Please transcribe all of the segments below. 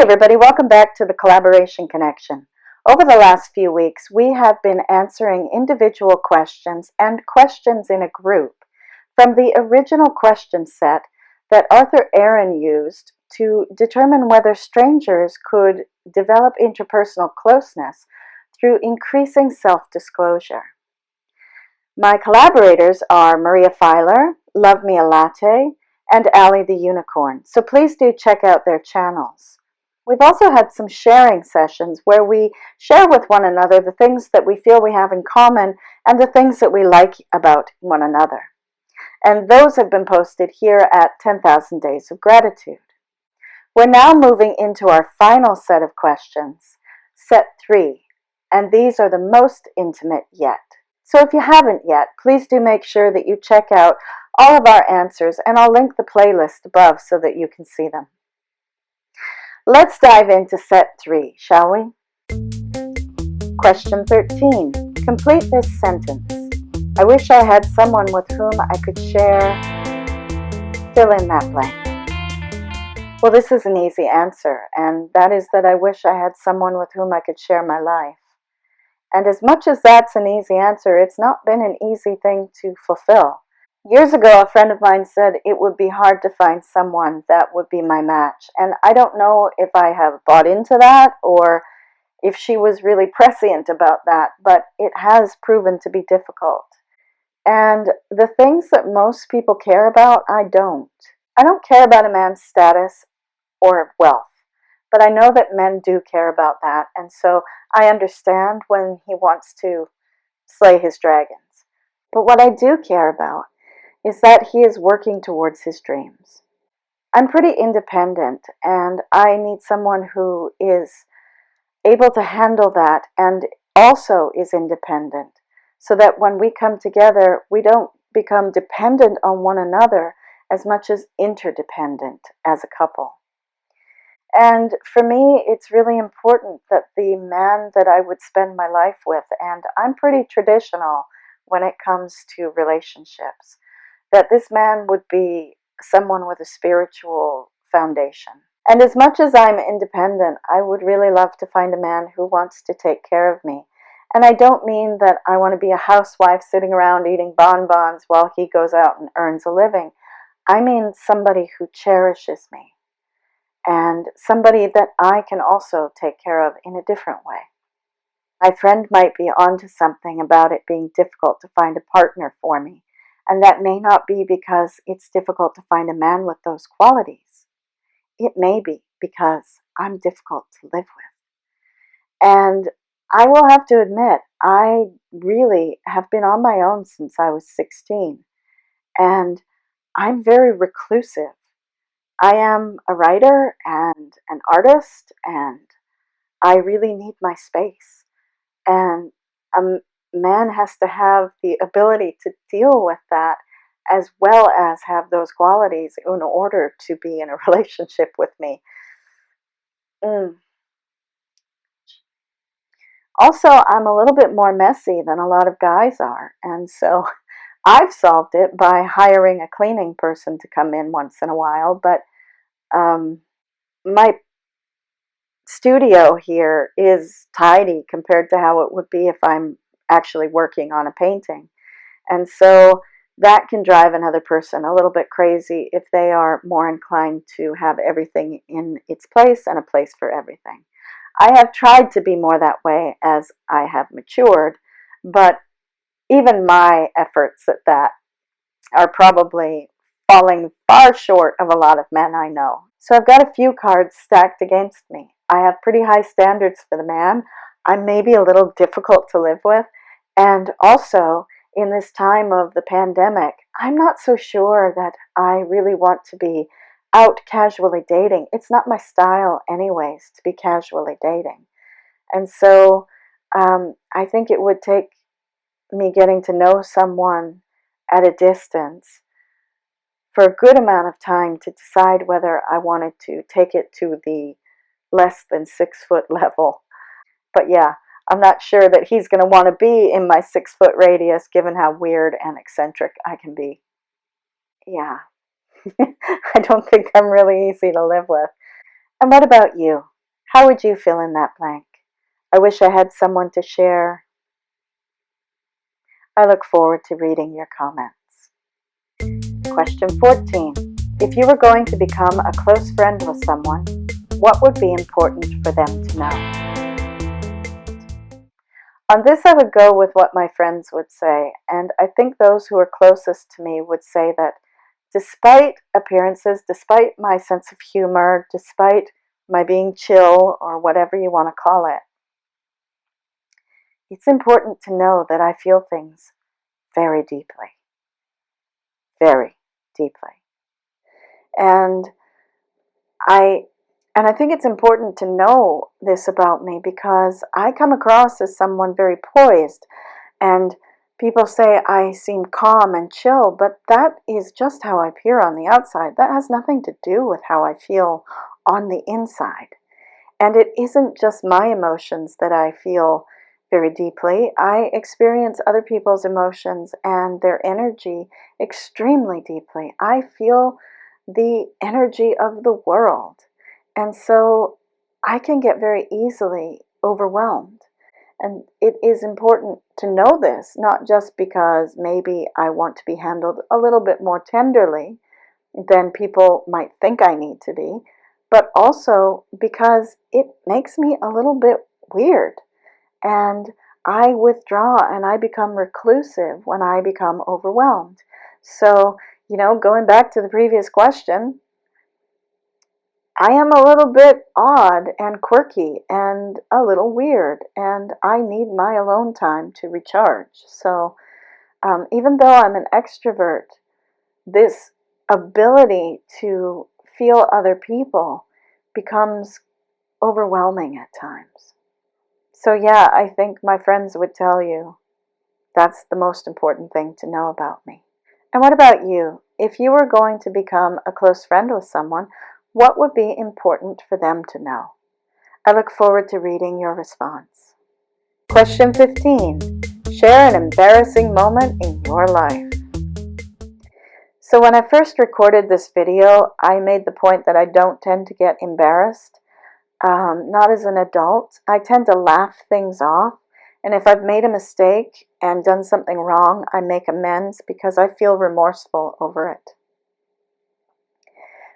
everybody, welcome back to the Collaboration Connection. Over the last few weeks, we have been answering individual questions and questions in a group from the original question set that Aron used to determine whether strangers could develop interpersonal closeness through increasing self-disclosure. My collaborators are Maria Filar, Love Me a Latte, and Allie the Unicorn, so please do check out their channels. We've also had some sharing sessions where we share with one another the things that we feel we have in common and the things that we like about one another. And those have been posted here at 10,000 Days of Gratitude. We're now moving into our final set of questions, set 3, and these are the most intimate yet. So if you haven't yet, please do make sure that you check out all of our answers, and I'll link the playlist above so that you can see them. Let's dive into set 3, shall we? Question 13. Complete this sentence. I wish I had someone with whom I could share... fill in that blank. Well, this is an easy answer, and that is that I wish I had someone with whom I could share my life. And as much as that's an easy answer, it's not been an easy thing to fulfill. Years ago, a friend of mine said it would be hard to find someone that would be my match. And I don't know if I have bought into that or if she was really prescient about that, but it has proven to be difficult. And the things that most people care about, I don't. I don't care about a man's status or wealth, but I know that men do care about that. And so I understand when he wants to slay his dragons. But what I do care about is that he is working towards his dreams. I'm pretty independent, and I need someone who is able to handle that and also is independent, so that when we come together, we don't become dependent on one another as much as interdependent as a couple. And for me, it's really important that the man that I would spend my life with, and I'm pretty traditional when it comes to relationships, that this man would be someone with a spiritual foundation. And as much as I'm independent, I would really love to find a man who wants to take care of me. And I don't mean that I want to be a housewife sitting around eating bonbons while he goes out and earns a living. I mean somebody who cherishes me, and somebody that I can also take care of in a different way. My friend might be onto something about it being difficult to find a partner for me. And that may not be because it's difficult to find a man with those qualities. It may be because I'm difficult to live with. And I will have to admit, I really have been on my own since I was 16. And I'm very reclusive. I am a writer and an artist, and I really need my space. And man has to have the ability to deal with that as well as have those qualities in order to be in a relationship with me. Also, I'm a little bit more messy than a lot of guys are, and so I've solved it by hiring a cleaning person to come in once in a while, but my studio here is tidy compared to how it would be if I'm actually working on a painting. And so that can drive another person a little bit crazy if they are more inclined to have everything in its place and a place for everything. I have tried to be more that way as I have matured, but even my efforts at that are probably falling far short of a lot of men I know. So I've got a few cards stacked against me. I have pretty high standards for the man. I'm maybe a little difficult to live with. And also, in this time of the pandemic, I'm not so sure that I really want to be out casually dating. It's not my style anyways to be casually dating. And so I think it would take me getting to know someone at a distance for a good amount of time to decide whether I wanted to take it to the less than 6 foot level. But yeah, I'm not sure that he's going to want to be in my 6 foot radius given how weird and eccentric I can be. Yeah, I don't think I'm really easy to live with. And what about you? How would you fill in that blank? I wish I had someone to share. I look forward to reading your comments. Question 14. If you were going to become a close friend with someone, what would be important for them to know? On this, I would go with what my friends would say, and I think those who are closest to me would say that despite appearances, despite my sense of humor, despite my being chill, or whatever you want to call it, it's important to know that I feel things very deeply. Very deeply. And I think it's important to know this about me because I come across as someone very poised, and people say I seem calm and chill, but that is just how I appear on the outside. That has nothing to do with how I feel on the inside. And it isn't just my emotions that I feel very deeply. I experience other people's emotions and their energy extremely deeply. I feel the energy of the world. And so I can get very easily overwhelmed. And it is important to know this, not just because maybe I want to be handled a little bit more tenderly than people might think I need to be, but also because it makes me a little bit weird. And I withdraw and I become reclusive when I become overwhelmed. So, going back to the previous question, I am a little bit odd and quirky and a little weird, and I need my alone time to recharge. So, even though I'm an extrovert, this ability to feel other people becomes overwhelming at times. So, yeah, I think my friends would tell you that's the most important thing to know about me. And what about you? If you were going to become a close friend with someone, what would be important for them to know? I look forward to reading your response. Question 15. Share an embarrassing moment in your life. So when I first recorded this video, I made the point that I don't tend to get embarrassed. Not as an adult. I tend to laugh things off. And if I've made a mistake and done something wrong, I make amends because I feel remorseful over it.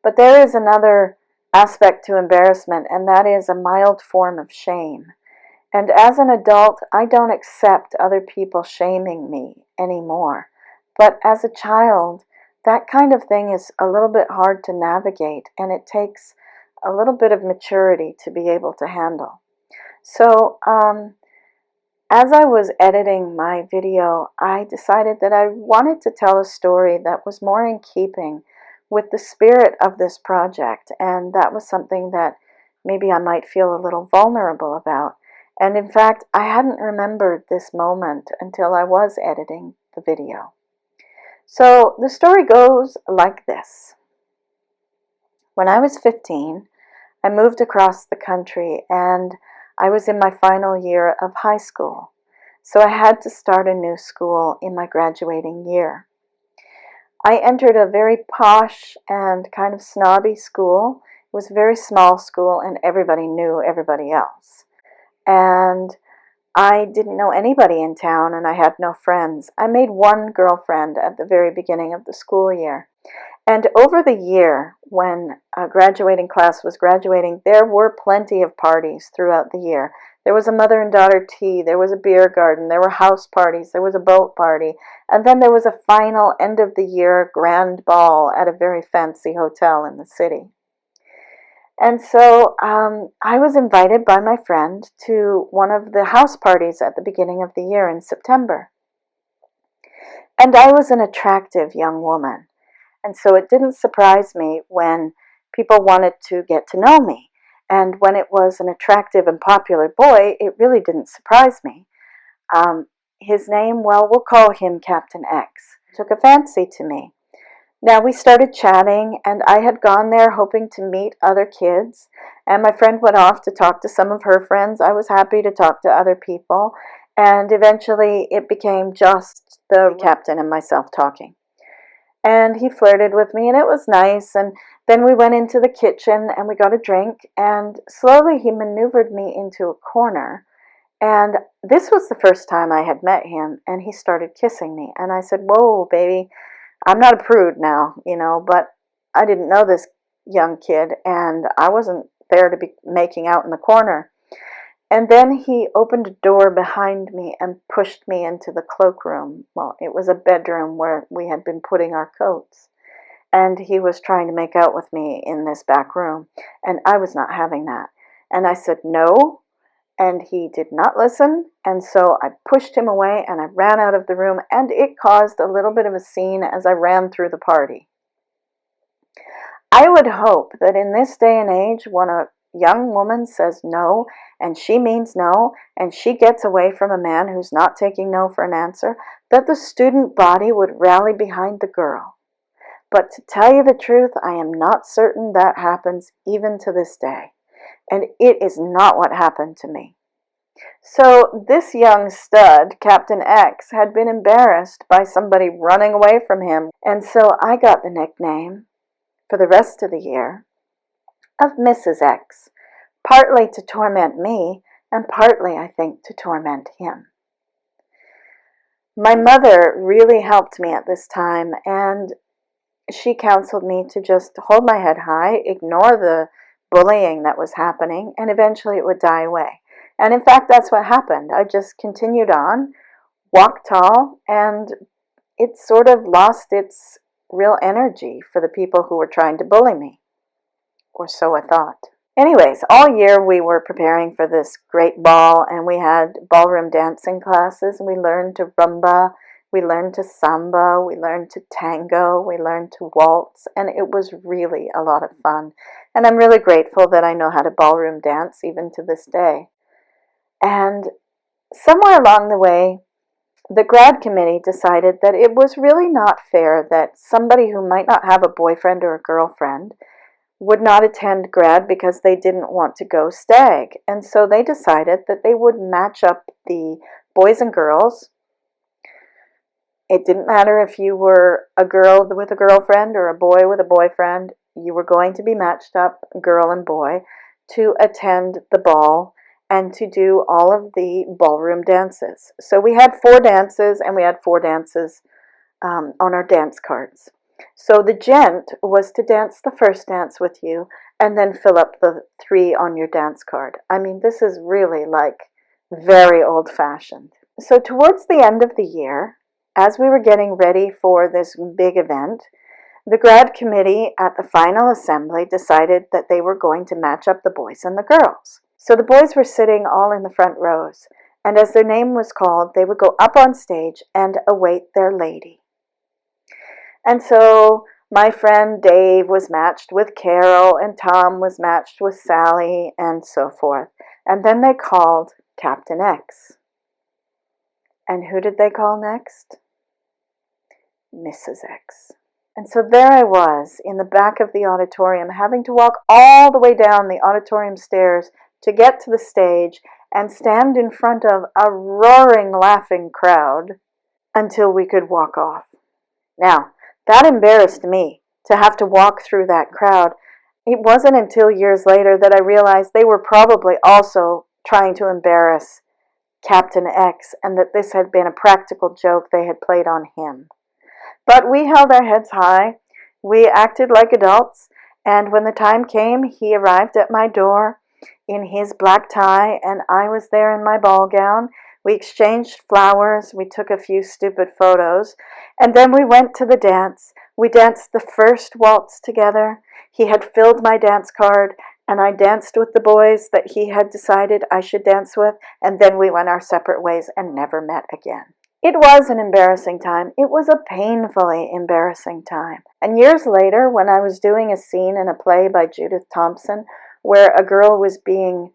But there is another aspect to embarrassment, and that is a mild form of shame. And as an adult, I don't accept other people shaming me anymore. But as a child, that kind of thing is a little bit hard to navigate, and it takes a little bit of maturity to be able to handle. So, as I was editing my video, I decided that I wanted to tell a story that was more in keeping with the spirit of this project, and that was something that maybe I might feel a little vulnerable about. And in fact, I hadn't remembered this moment until I was editing the video. So the story goes like this. When I was 15, I moved across the country and I was in my final year of high school. So I had to start a new school in my graduating year. I entered a very posh and kind of snobby school. It was a very small school and everybody knew everybody else. And I didn't know anybody in town and I had no friends. I made one girlfriend at the very beginning of the school year. And over the year, when a graduating class was graduating, there were plenty of parties throughout the year. There was a mother and daughter tea, there was a beer garden, there were house parties, there was a boat party, and then there was a final end of the year grand ball at a very fancy hotel in the city. And so I was invited by my friend to one of the house parties at the beginning of the year in September. And I was an attractive young woman. And so it didn't surprise me when people wanted to get to know me. And when it was an attractive and popular boy, it really didn't surprise me. His name, well, we'll call him Captain X, took a fancy to me. Now we started chatting, and I had gone there hoping to meet other kids, and my friend went off to talk to some of her friends. I was happy to talk to other people, and eventually it became just the captain and myself talking. And he flirted with me, and it was nice, and Then we went into the kitchen and we got a drink, and slowly he maneuvered me into a corner. And this was the first time I had met him, and he started kissing me. And I said, "Whoa, baby, I'm not a prude now, but I didn't know this young kid, and I wasn't there to be making out in the corner." And then he opened a door behind me and pushed me into the cloakroom. Well, it was a bedroom where we had been putting our coats. And he was trying to make out with me in this back room, and I was not having that. And I said no, and he did not listen, and so I pushed him away and I ran out of the room, and it caused a little bit of a scene as I ran through the party. I would hope that in this day and age, when a young woman says no, and she means no, and she gets away from a man who's not taking no for an answer, that the student body would rally behind the girl. But to tell you the truth, I am not certain that happens even to this day. And it is not what happened to me. So this young stud, Captain X, had been embarrassed by somebody running away from him, and so I got the nickname, for the rest of the year, of Mrs. X, partly to torment me, and partly, I think, to torment him. My mother really helped me at this time, and she counseled me to just hold my head high, ignore the bullying that was happening, and eventually it would die away. And in fact, that's what happened. I just continued on, walked tall, and it sort of lost its real energy for the people who were trying to bully me. Or so I thought. Anyways, all year we were preparing for this great ball, and we had ballroom dancing classes, and we learned to rumba, we learned to samba, we learned to tango, we learned to waltz, and it was really a lot of fun. And I'm really grateful that I know how to ballroom dance even to this day. And somewhere along the way, the grad committee decided that it was really not fair that somebody who might not have a boyfriend or a girlfriend would not attend grad because they didn't want to go stag. And so they decided that they would match up the boys and girls. It didn't matter if you were a girl with a girlfriend or a boy with a boyfriend. You were going to be matched up, girl and boy, to attend the ball and to do all of the ballroom dances. So we had 4 dances, and we had 4 dances on our dance cards. So the gent was to dance the first dance with you and then fill up the 3 on your dance card. I mean, this is really like very old-fashioned. So towards the end of the year, as we were getting ready for this big event, the grad committee at the final assembly decided that they were going to match up the boys and the girls. So the boys were sitting all in the front rows, and as their name was called, they would go up on stage and await their lady. And so my friend Dave was matched with Carol, and Tom was matched with Sally, and so forth. And then they called Captain X. And who did they call next? Mrs. X. And so there I was in the back of the auditorium, having to walk all the way down the auditorium stairs to get to the stage and stand in front of a roaring, laughing crowd until we could walk off. Now, that embarrassed me, to have to walk through that crowd. It wasn't until years later that I realized they were probably also trying to embarrass Captain X, and that this had been a practical joke they had played on him. But we held our heads high, we acted like adults, and when the time came, he arrived at my door in his black tie, and I was there in my ball gown. We exchanged flowers, we took a few stupid photos, and then we went to the dance. We danced the first waltz together. He had filled my dance card, and I danced with the boys that he had decided I should dance with, and then we went our separate ways and never met again. It was an embarrassing time. It was a painfully embarrassing time. And years later, when I was doing a scene in a play by Judith Thompson, where a girl was being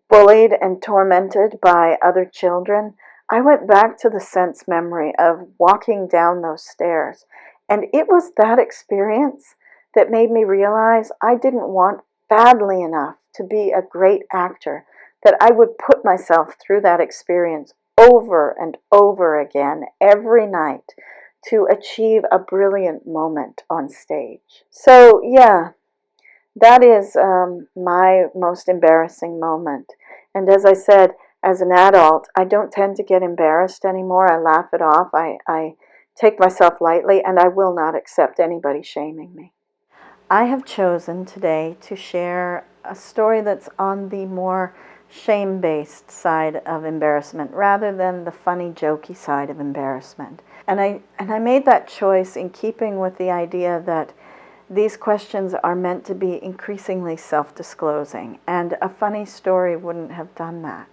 bullied and tormented by other children, I went back to the sense memory of walking down those stairs. And it was that experience that made me realize I didn't want badly enough to be a great actor, that I would put myself through that experience over and over again every night to achieve a brilliant moment on stage. So yeah, that is my most embarrassing moment. And as I said, as an adult, I don't tend to get embarrassed anymore. I laugh it off. I take myself lightly, and I will not accept anybody shaming me. I have chosen today to share a story that's on the more shame-based side of embarrassment rather than the funny, jokey side of embarrassment. And I made that choice in keeping with the idea that these questions are meant to be increasingly self-disclosing, and a funny story wouldn't have done that.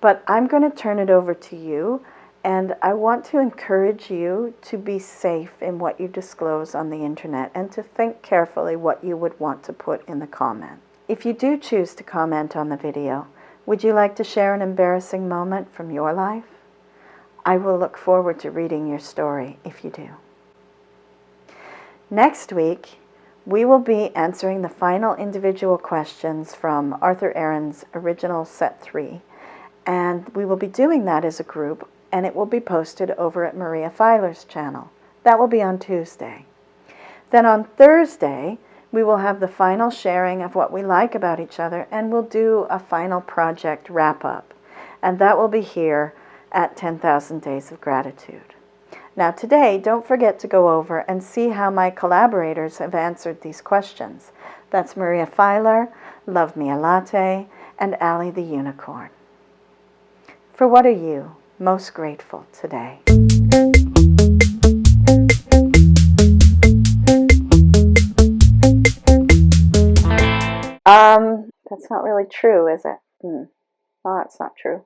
But I'm going to turn it over to you, and I want to encourage you to be safe in what you disclose on the internet and to think carefully what you would want to put in the comment. If you do choose to comment on the video, would you like to share an embarrassing moment from your life? I will look forward to reading your story if you do. Next week, we will be answering the final individual questions from Arthur Aron's original set 3, and we will be doing that as a group, and it will be posted over at Maria Filar's channel. That will be on Tuesday. Then on Thursday, we will have the final sharing of what we like about each other, and we'll do a final project wrap-up, and that will be here at 10,000 Days of Gratitude. Now today, don't forget to go over and see how my collaborators have answered these questions. That's Maria Filar, Love Me a Latte, and Allie the Unicorn. For what are you most grateful today? That's not really true, is it? No, that's not true.